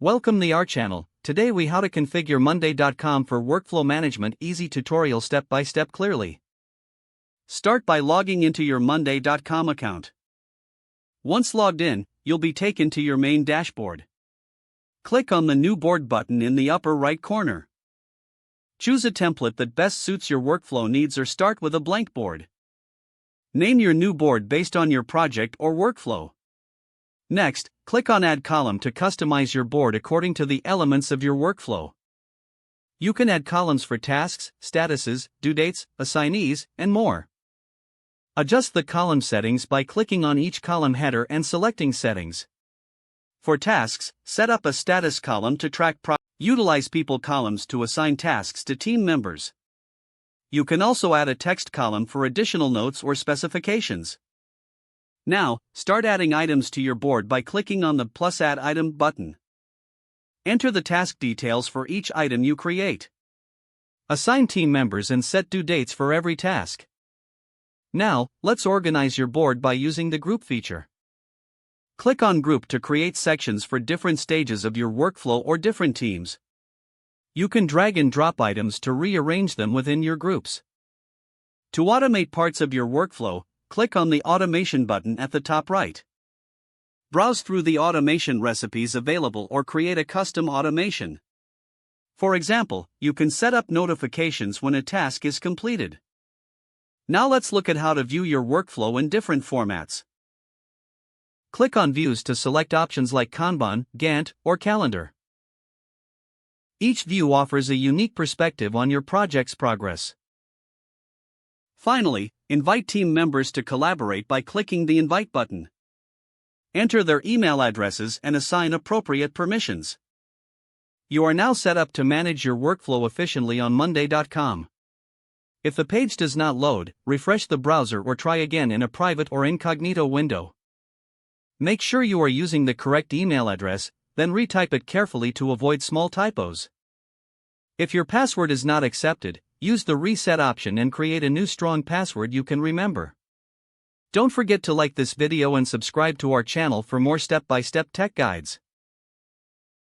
Welcome to our channel. Today we how to configure monday.com for workflow management. Easy tutorial step by step clearly. Start by logging into your monday.com account. Once logged in, you'll be taken to your main dashboard. Click on the New Board button in the upper right corner. Choose a template that best suits your workflow needs or start with a blank board. Name your new board based on your project or workflow. Next, click on Add Column to customize your board according to the elements of your workflow. You can add columns for tasks, statuses, due dates, assignees, and more. Adjust the column settings by clicking on each column header and selecting Settings. For tasks, set up a status column to track progress. Utilize people columns to assign tasks to team members. You can also add a text column for additional notes or specifications. Now, start adding items to your board by clicking on the plus Add Item button. Enter the task details for each item you create. Assign team members and set due dates for every task. Now, let's organize your board by using the Group feature. Click on Group to create sections for different stages of your workflow or different teams. You can drag and drop items to rearrange them within your groups. To automate parts of your workflow, click on the Automation button at the top right. Browse through the automation recipes available or create a custom automation. For example, you can set up notifications when a task is completed. Now let's look at how to view your workflow in different formats. Click on Views to select options like Kanban, Gantt, or Calendar. Each view offers a unique perspective on your project's progress. Finally, invite team members to collaborate by clicking the Invite button. Enter their email addresses and assign appropriate permissions. You are now set up to manage your workflow efficiently on monday.com. If the page does not load, refresh the browser or try again in a private or incognito window. Make sure you are using the correct email address, then retype it carefully to avoid small typos. If your password is not accepted, use the reset option and create a new strong password you can remember. Don't forget to like this video and subscribe to our channel for more step-by-step tech guides.